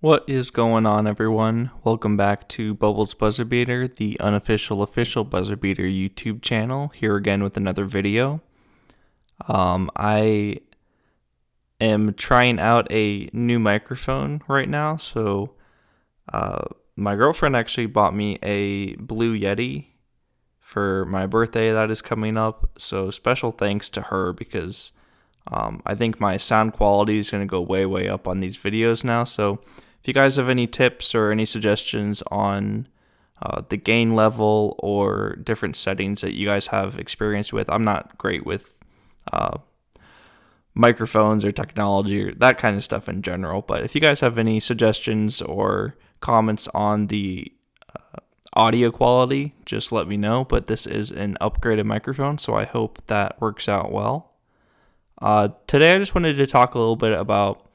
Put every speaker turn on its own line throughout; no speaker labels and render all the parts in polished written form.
What is going on, everyone? Welcome back to Bubbles BuzzerBeater, the unofficial official BuzzerBeater YouTube channel, here again with another video. I am trying out a new microphone right now, so my girlfriend actually bought me a Blue Yeti for my birthday that is coming up, so special thanks to her because I think my sound quality is going to go way up on these videos now, so if you guys have any tips or any suggestions on the gain level or different settings that you guys have experience with, I'm not great with microphones or technology or that kind of stuff in general, but if you guys have any suggestions or comments on the audio quality, just let me know. But this is an upgraded microphone, so I hope that works out well. Today I just wanted to talk a little bit about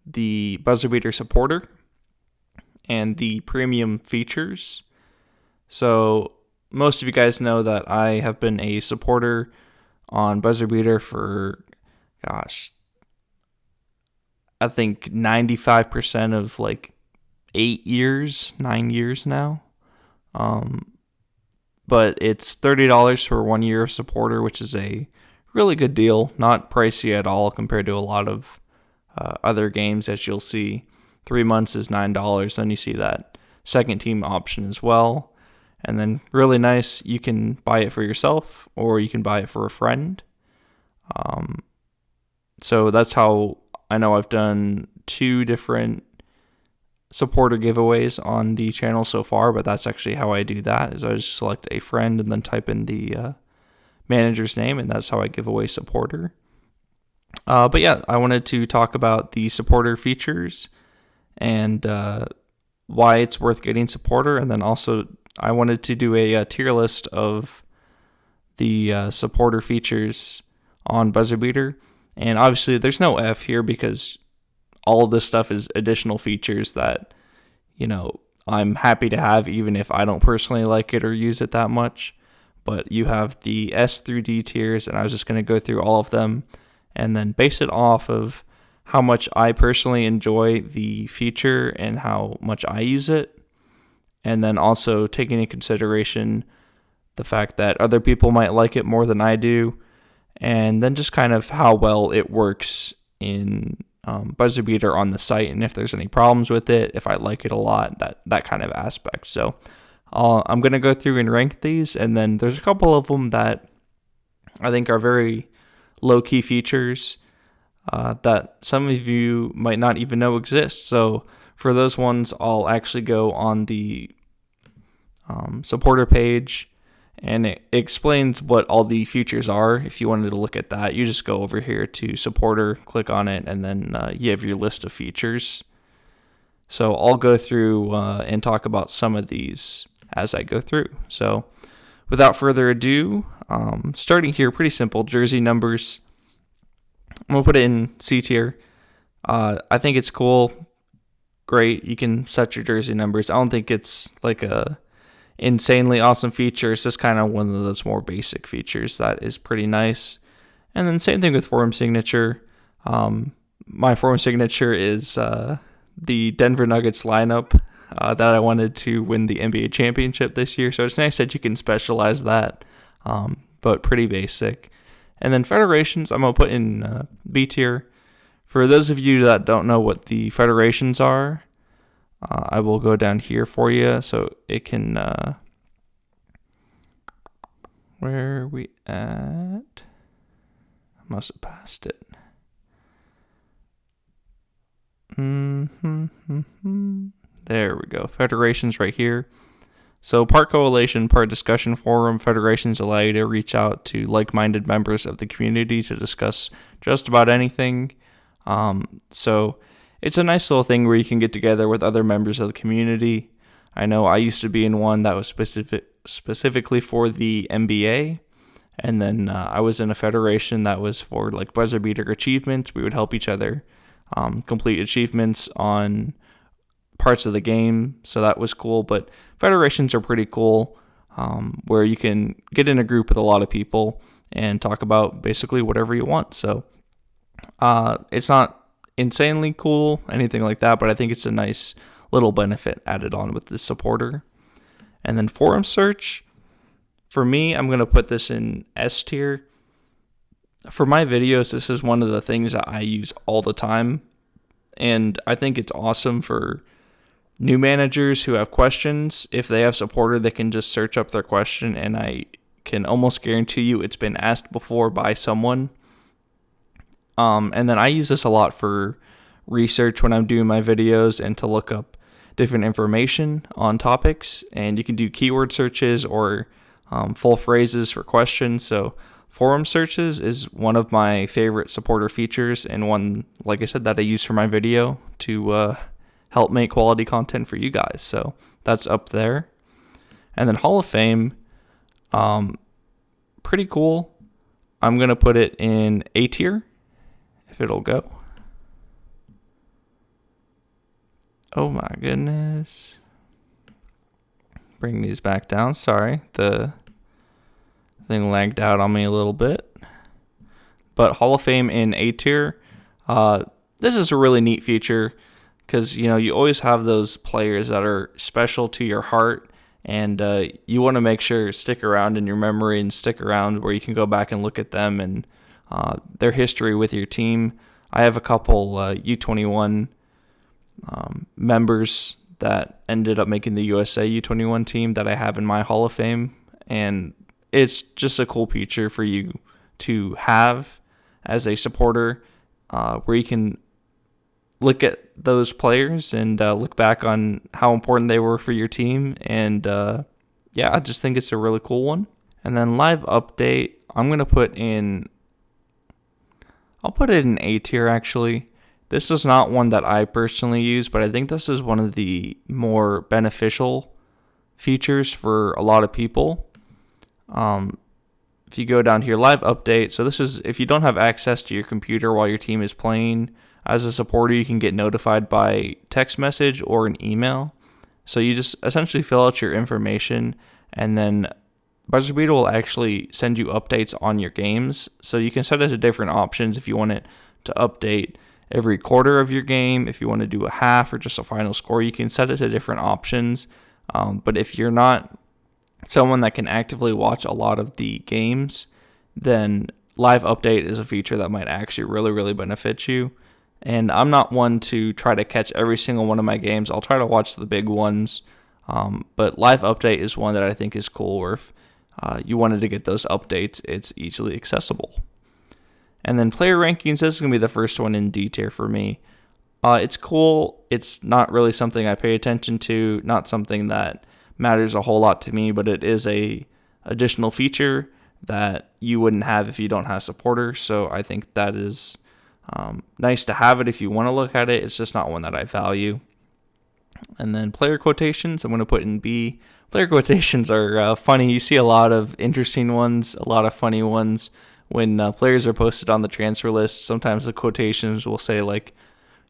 the BuzzerBeater supporter and the premium features. So most of you guys know that I have been a supporter on BuzzerBeater for, I think 95% of 9 years now. But it's $30 for 1 year of supporter, which is a really good deal, not pricey at all compared to a lot of other games. As you'll see, 3 months is $9. Then you see that second team option as well. And then really nice, you can buy it for yourself or you can buy it for a friend. So that's how I know I've done 2 different supporter giveaways on the channel so far, but that's actually how I do that, is I just select a friend and then type in the manager's name, and that's how I give away supporter. But yeah, I wanted to talk about the supporter features and why it's worth getting supporter, and then also I wanted to do a tier list of the supporter features on BuzzerBeater. And obviously there's no F here because all of this stuff is additional features that, I'm happy to have even if I don't personally like it or use it that much. But you have the S through D tiers, and I was just going to go through all of them and then base it off of how much I personally enjoy the feature and how much I use it. And then also taking into consideration the fact that other people might like it more than I do. And then just kind of how well it works in BuzzerBeater on the site, and if there's any problems with it, if I like it a lot, that kind of aspect. So I'm going to go through and rank these, and then there's a couple of them that I think are very low-key features that some of you might not even know exist. So for those ones, I'll actually go on the supporter page, and it explains what all the features are. If you wanted to look at that, you just go over here to supporter, click on it, and then you have your list of features. So I'll go through and talk about some of these as I go through. So without further ado, starting here, pretty simple, jersey numbers. I'm going to put it in C tier. I think it's cool, great. You can set your jersey numbers. I don't think it's like a insanely awesome feature. It's just kind of one of those more basic features that is pretty nice. And then same thing with form signature. My form signature is the Denver Nuggets lineup that I wanted to win the NBA championship this year. So it's nice that you can specialize that, but pretty basic. And then federations, I'm going to put in B tier. For those of you that don't know what the federations are, I will go down here for you so it can, where are we at? I must have passed it. There we go. Federations right here. So part coalition, part discussion forum. Federations allow you to reach out to like-minded members of the community to discuss just about anything. So it's a nice little thing where you can get together with other members of the community. I know I used to be in one that was specifically for the NBA. And then I was in a federation that was for like BuzzerBeater achievements. We would help each other complete achievements on parts of the game. So that was cool. But federations are pretty cool, where you can get in a group with a lot of people and talk about basically whatever you want. So it's not insanely cool, anything like that, but I think it's a nice little benefit added on with the supporter. And then forum search, for me, I'm going to put this in S tier. For my videos, this is one of the things that I use all the time, and I think it's awesome for new managers who have questions. If they have supporter, they can just search up their question, and I can almost guarantee you it's been asked before by someone. And then I use this a lot for research when I'm doing my videos and to look up different information on topics. And you can do keyword searches or full phrases for questions. So forum searches is one of my favorite supporter features, and one, like I said, that I use for my video to help make quality content for you guys. So that's up there. And then Hall of Fame, pretty cool. I'm going to put it in A tier, if it'll go. Oh my goodness. Bring these back down. Sorry, the thing lagged out on me a little bit. But Hall of Fame in A tier, this is a really neat feature because, you always have those players that are special to your heart, and you want to make sure stick around in your memory and stick around where you can go back and look at them and their history with your team. I have a couple U21 members that ended up making the USA U21 team that I have in my Hall of Fame, and it's just a cool feature for you to have as a supporter, where you can look at those players and look back on how important they were for your team. And I just think it's a really cool one. And then live update, I'll put it in A tier actually. This is not one that I personally use, but I think this is one of the more beneficial features for a lot of people. If you go down here, live update. So this is if you don't have access to your computer while your team is playing. As a supporter, you can get notified by text message or an email. So you just essentially fill out your information, and then BuzzerBeater will actually send you updates on your games. So you can set it to different options if you want it to update every quarter of your game. If you want to do a half or just a final score, you can set it to different options. But if you're not someone that can actively watch a lot of the games, then live update is a feature that might actually really, really benefit you. And I'm not one to try to catch every single one of my games. I'll try to watch the big ones. But live update is one that I think is cool, where if you wanted to get those updates, it's easily accessible. And then player rankings, this is going to be the first one in D tier for me. It's cool. It's not really something I pay attention to, not something that matters a whole lot to me, but it is a additional feature that you wouldn't have if you don't have supporters. So I think that is nice to have it if you want to look at it. It's just not one that I value. And then player quotations, I'm going to put in B. Player quotations are funny. You see a lot of interesting ones, a lot of funny ones. When players are posted on the transfer list, sometimes the quotations will say, like,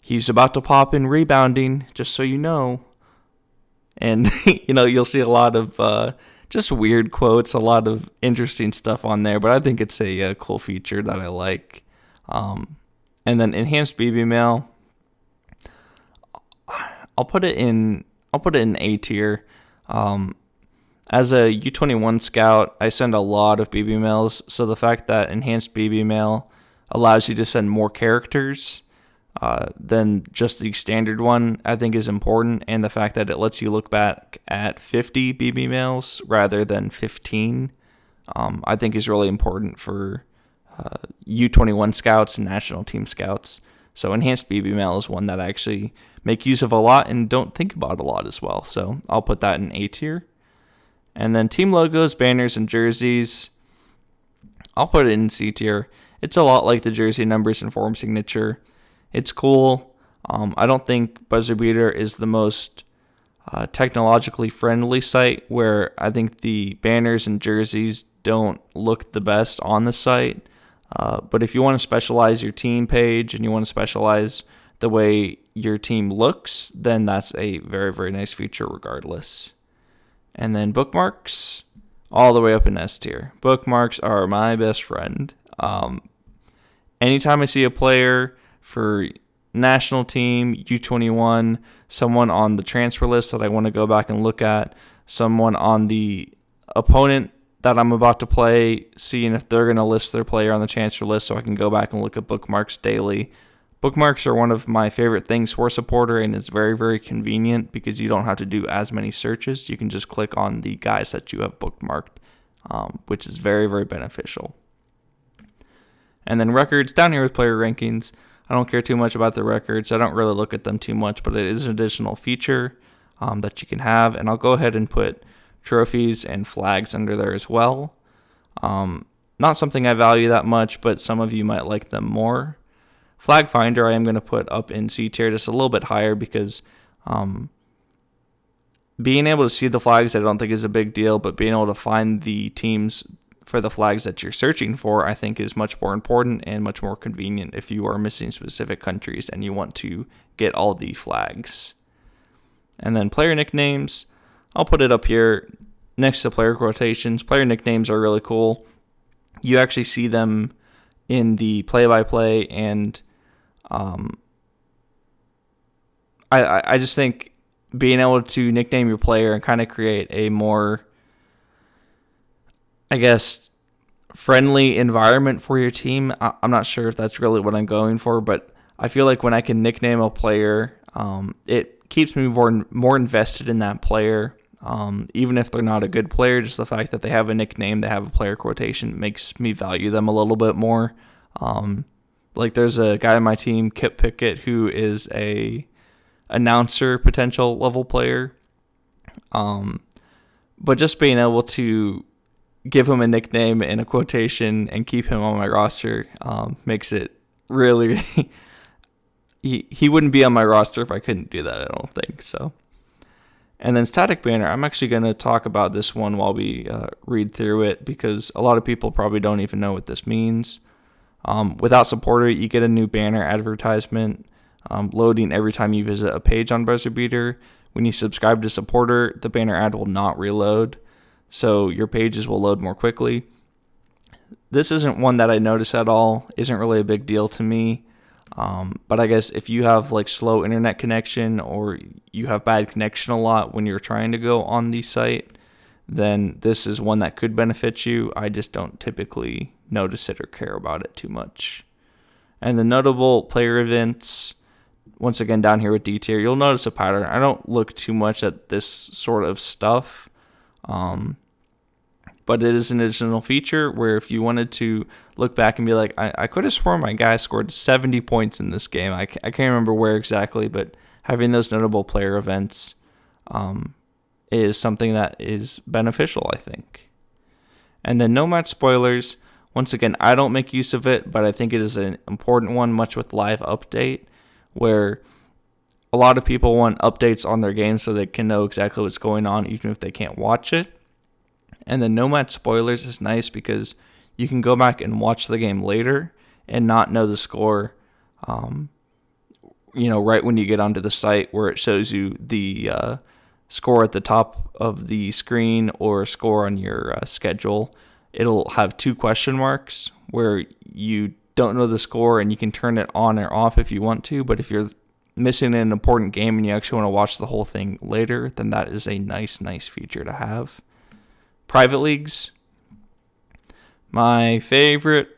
he's about to pop in rebounding, just so you know. And, you'll see a lot of just weird quotes, a lot of interesting stuff on there. But I think it's a cool feature that I like. And then enhanced BB mail, I'll put it in A tier. As a U21 scout, I send a lot of BB mails, so the fact that enhanced BB mail allows you to send more characters than just the standard one, I think is important, and the fact that it lets you look back at 50 BB mails rather than 15, I think is really important for U21 scouts and national team scouts. So enhanced BB mail is one that I actually make use of a lot and don't think about a lot as well. So I'll put that in A tier. And then team logos, banners, and jerseys, I'll put it in C tier. It's a lot like the jersey numbers and form signature. It's cool. I don't think BuzzerBeater is the most technologically friendly site, where I think the banners and jerseys don't look the best on the site. But if you want to specialize your team page and you want to specialize the way your team looks, then that's a very, very nice feature regardless. And then bookmarks, all the way up in S tier. Bookmarks are my best friend. Anytime I see a player for national team, U21, someone on the transfer list that I want to go back and look at, someone on the opponent that I'm about to play, seeing if they're going to list their player on the transfer list so I can go back and look at bookmarks daily. Bookmarks are one of my favorite things for Supporter, and it's very, very convenient because you don't have to do as many searches. You can just click on the guys that you have bookmarked, which is very, very beneficial. And then records, down here with player rankings. I don't care too much about the records. I don't really look at them too much, but it is an additional feature that you can have. And I'll go ahead and put trophies and flags under there as well. Not something I value that much, but some of you might like them more. Flag Finder I am going to put up in C tier, just a little bit higher, because being able to see the flags I don't think is a big deal, but being able to find the teams for the flags that you're searching for I think is much more important and much more convenient if you are missing specific countries and you want to get all the flags. And then player nicknames, I'll put it up here next to player quotations. Player nicknames are really cool. You actually see them in the play-by-play, and I just think being able to nickname your player and kind of create a more, I guess, friendly environment for your team. I'm not sure if that's really what I'm going for, but I feel like when I can nickname a player, it keeps me more invested in that player. Even if they're not a good player, just the fact that they have a nickname, they have a player quotation, makes me value them a little bit more. Like there's a guy on my team, Kip Pickett, who is a announcer potential level player. But just being able to give him a nickname and a quotation and keep him on my roster makes it really he wouldn't be on my roster if I couldn't do that, I don't think so. And then static banner, I'm actually going to talk about this one while we read through it, because a lot of people probably don't even know what this means. Without Supporter, you get a new banner advertisement loading every time you visit a page on BuzzerBeater. When you subscribe to Supporter, the banner ad will not reload, so your pages will load more quickly. This isn't one that I notice at all, isn't really a big deal to me. But I guess if you have like slow internet connection, or you have bad connection a lot when you're trying to go on the site, then this is one that could benefit you. I just don't typically notice it or care about it too much. And the notable player events, once again down here with D tier, you'll notice a pattern. I don't look too much at this sort of stuff. But it is an additional feature where if you wanted to look back and be like, I could have sworn my guy scored 70 points in this game. I can't remember where exactly, but having those notable player events is something that is beneficial, I think. And then no match spoilers. Once again, I don't make use of it, but I think it is an important one, much with live update, where a lot of people want updates on their game so they can know exactly what's going on, even if they can't watch it. And then no match spoilers is nice because you can go back and watch the game later and not know the score, right when you get onto the site where it shows you the score at the top of the screen or score on your schedule. It'll have 2 question marks where you don't know the score and you can turn it on or off if you want to. But if you're missing an important game and you actually want to watch the whole thing later, then that is a nice feature to have. Private leagues, my favorite,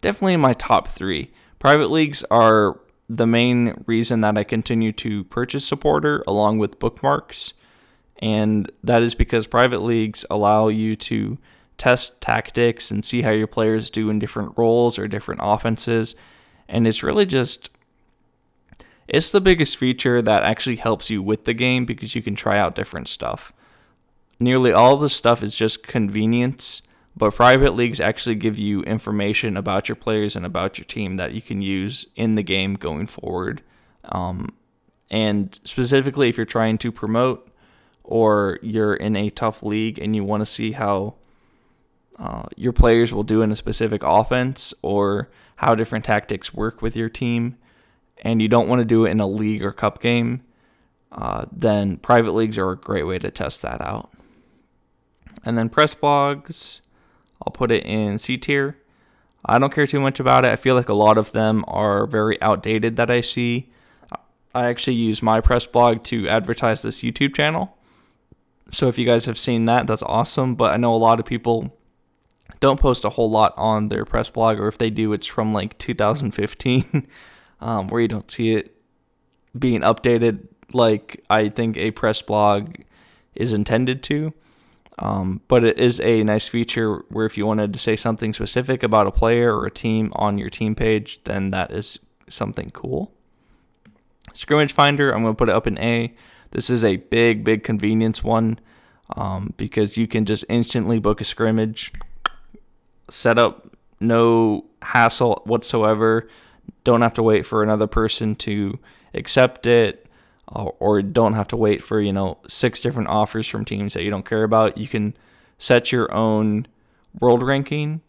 definitely in my top 3. Private leagues are the main reason that I continue to purchase Supporter along with bookmarks, and that is because private leagues allow you to test tactics and see how your players do in different roles or different offenses, and it's really just, it's the biggest feature that actually helps you with the game because you can try out different stuff. Nearly all the stuff is just convenience, but private leagues actually give you information about your players and about your team that you can use in the game going forward. And specifically if you're trying to promote or you're in a tough league and you want to see how your players will do in a specific offense or how different tactics work with your team, and you don't want to do it in a league or cup game, then private leagues are a great way to test that out. And then press blogs, I'll put it in C tier. I don't care too much about it. I feel like a lot of them are very outdated that I see. I actually use my press blog to advertise this YouTube channel. So if you guys have seen that, that's awesome. But I know a lot of people don't post a whole lot on their press blog, or if they do, it's from like 2015, where you don't see it being updated like I think a press blog is intended to. But it is a nice feature where if you wanted to say something specific about a player or a team on your team page, then that is something cool. Scrimmage Finder, I'm going to put it up in A. This is a big convenience one, because you can just instantly book a scrimmage, set up, no hassle whatsoever. Don't have to wait for another person to accept it, or don't have to wait for 6 different offers from teams that you don't care about. You can set your own world ranking.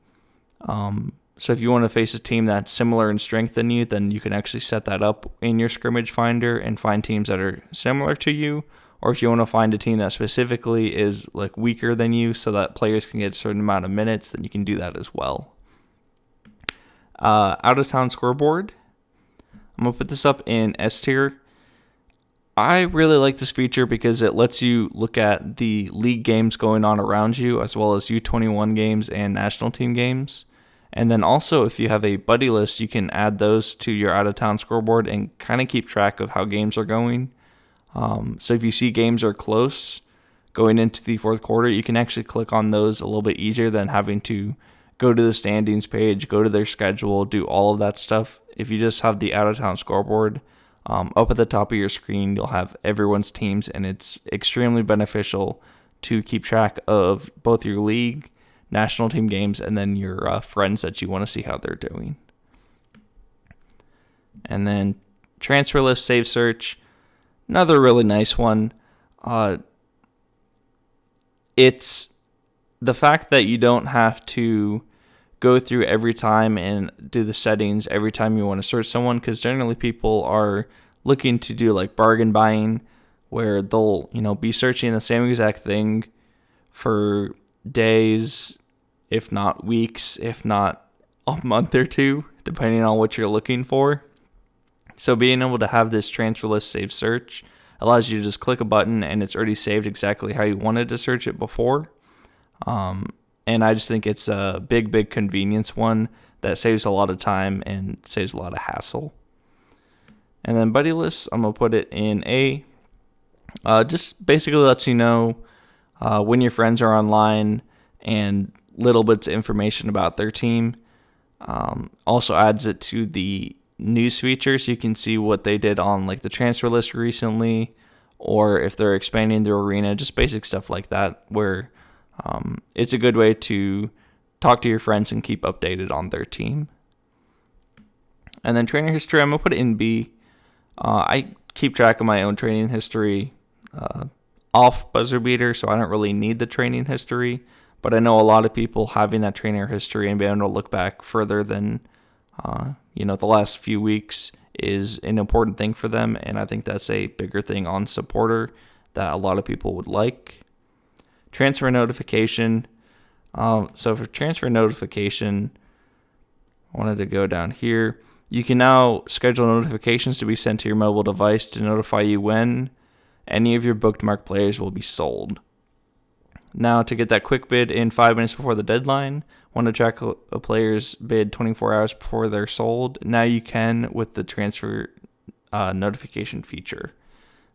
So if you want to face a team that's similar in strength than you, then you can actually set that up in your scrimmage finder and find teams that are similar to you. Or if you want to find a team that specifically is like weaker than you so that players can get a certain amount of minutes, then you can do that as well. Out of town scoreboard, I'm going to put this up in S tier. I really like this feature because it lets you look at the league games going on around you, as well as U21 games and national team games. And then also, if you have a buddy list, you can add those to your out-of-town scoreboard and kind of keep track of how games are going. So if you see games are close going into the fourth quarter, you can actually click on those a little bit easier than having to go to the standings page, go to their schedule, do all of that stuff. If you just have the out-of-town scoreboard, up at the top of your screen, you'll have everyone's teams, and it's extremely beneficial to keep track of both your league, national team games, and then your friends that you want to see how they're doing. And then transfer list save search, another really nice one. It's the fact that you don't have to go through every time and do the settings every time you want to search someone, because generally people are looking to do like bargain buying, where they'll be searching the same exact thing for days, if not weeks, if not a month or two, depending on what you're looking for. So being able to have this transfer list save search allows you to just click a button and it's already saved exactly how you wanted to search it before. And I just think it's a big convenience one that saves a lot of time and saves a lot of hassle. And then buddy lists, I'm going to put it in A. Just basically lets you know when your friends are online and little bits of information about their team. Also adds it to the news feature so you can see what they did on like the transfer list recently, or if they're expanding their arena, just basic stuff like that, where it's a good way to talk to your friends and keep updated on their team. And then trainer history, I'm going to put it in B. I keep track of my own training history off BuzzerBeater, so I don't really need the training history. But I know a lot of people having that trainer history and being able to look back further than the last few weeks is an important thing for them, and I think that's a bigger thing on supporter that a lot of people would like. Transfer notification. So for transfer notification, I wanted to go down here. You can now schedule notifications to be sent to your mobile device to notify you when any of your bookmark players will be sold. Now, to get that quick bid in 5 minutes before the deadline, want to track a player's bid 24 hours before they're sold, now you can with the transfer notification feature.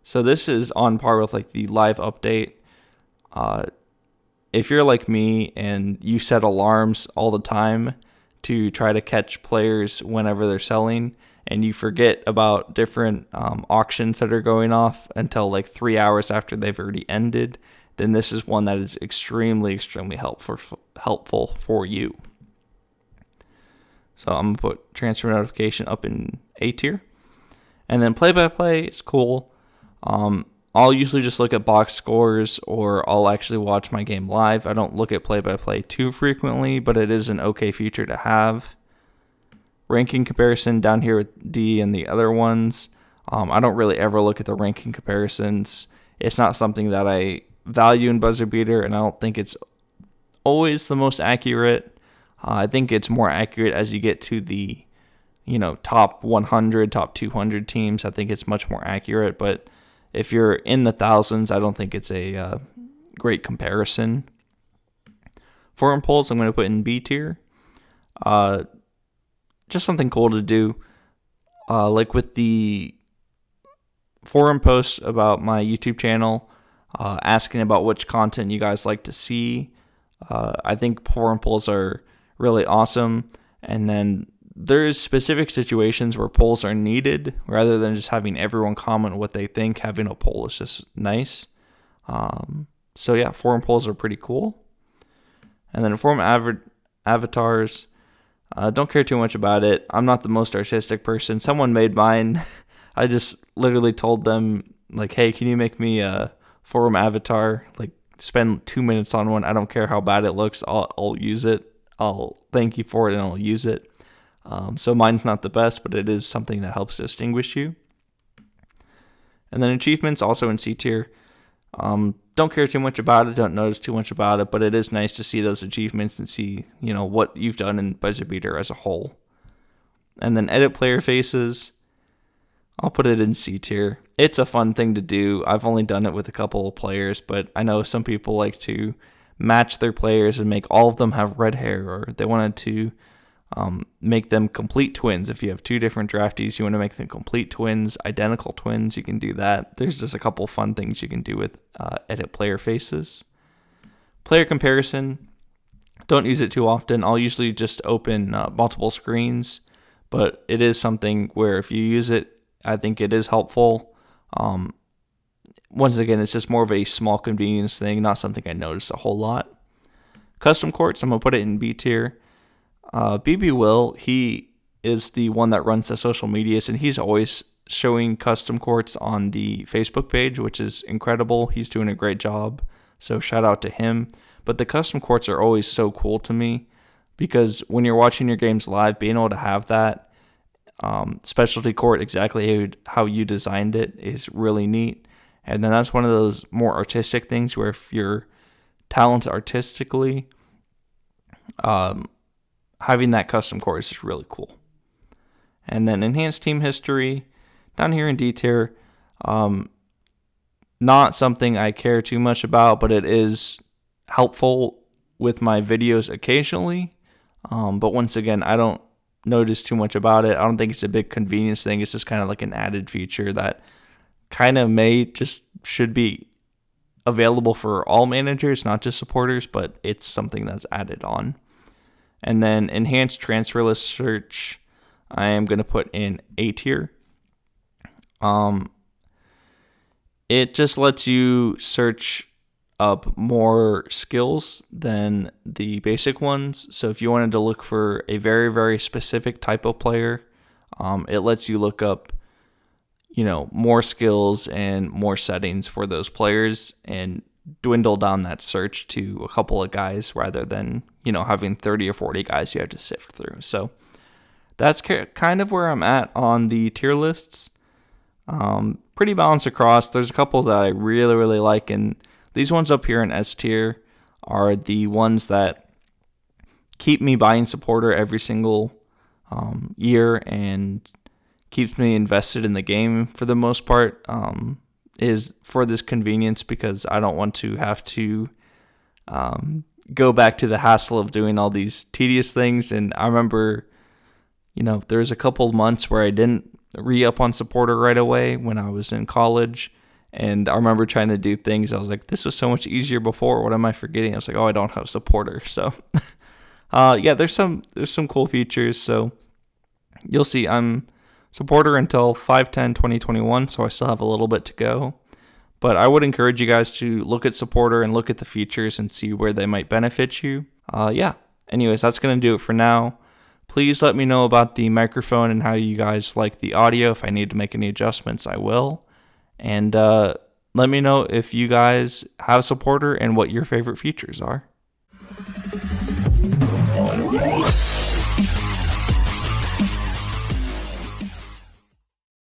So this is on par with like the live update. If you're like me and you set alarms all the time to try to catch players whenever they're selling, and you forget about different auctions that are going off until like 3 hours after they've already ended, then this is one that is extremely helpful for you. So I'm going to put transfer notification up in A tier. And then play-by-play is cool. I'll usually just look at box scores, or I'll actually watch my game live. I don't look at play-by-play too frequently, but it is an okay feature to have. Ranking comparison down here with D and the other ones. I don't really ever look at the ranking comparisons. It's not something that I value in BuzzerBeater, and I don't think it's always the most accurate. I think it's more accurate as you get to the, top 100, top 200 teams. I think it's much more accurate. But if you're in the thousands, I don't think it's a great comparison. Forum polls, I'm going to put in B tier. Just something cool to do. Like with the forum posts about my YouTube channel, asking about which content you guys like to see. I think forum polls are really awesome. And then there's specific situations where polls are needed rather than just having everyone comment what they think. Having a poll is just nice. So yeah, forum polls are pretty cool. And then forum avatars, don't care too much about it. I'm not the most artistic person. Someone made mine. I just literally told them, like, hey, can you make me a forum avatar? Like, spend 2 minutes on one. I don't care how bad it looks. I'll use it. I'll thank you for it, and I'll use it. So mine's not the best, but it is something that helps distinguish you. And then achievements, also in C tier. Don't care too much about it. Don't notice too much about it, but it is nice to see those achievements and see, what you've done in BuzzerBeater as a whole. And then edit player faces. I'll put it in C tier. It's a fun thing to do. I've only done it with a couple of players, but I know some people like to match their players and make all of them have red hair, or they wanted to make them complete twins. If you have two different draftees, you want to make them complete twins, identical twins, you can do that. There's just a couple fun things you can do with edit player faces. Player comparison, don't use it too often. I'll usually just open multiple screens, but it is something where if you use it, I think it is helpful. Once again, it's just more of a small convenience thing, not something I notice a whole lot. Custom courts, I'm going to put it in B tier. BB Will, he is the one that runs the social medias, and he's always showing custom courts on the Facebook page, which is incredible. He's doing a great job, so shout out to him. But the custom courts are always so cool to me, because when you're watching your games live, being able to have that specialty court exactly how you designed it is really neat. And then that's one of those more artistic things where if you're talented artistically, having that custom court is just really cool. And then enhanced team history, down here in D tier, not something I care too much about, but it is helpful with my videos occasionally. But once again, I don't notice too much about it. I don't think it's a big convenience thing. It's just kind of like an added feature that kind of should be available for all managers, not just supporters, but it's something that's added on. And then enhanced transfer list search, I am going to put in A tier. It just lets you search up more skills than the basic ones. So if you wanted to look for a very, very specific type of player, it lets you look up, more skills and more settings for those players and dwindle down that search to a couple of guys rather than, having 30 or 40 guys you have to sift through. So that's kind of where I'm at on the tier lists. Pretty balanced across. There's a couple that I really, really like, and these ones up here in S tier are the ones that keep me buying supporter every single year and keeps me invested in the game for the most part, is for this convenience, because I don't want to have to go back to the hassle of doing all these tedious things. And I remember, there's a couple of months where I didn't re-up on supporter right away when I was in college. And I remember trying to do things. I was like, this was so much easier before. What am I forgetting? I was like, oh, I don't have supporter. So, yeah, there's some cool features. So you'll see I'm supporter until 5/10/2021. So I still have a little bit to go. But I would encourage you guys to look at supporter and look at the features and see where they might benefit you. Yeah. Anyways, that's going to do it for now. Please let me know about the microphone and how you guys like the audio. If I need to make any adjustments, I will. And let me know if you guys have supporter and what your favorite features are.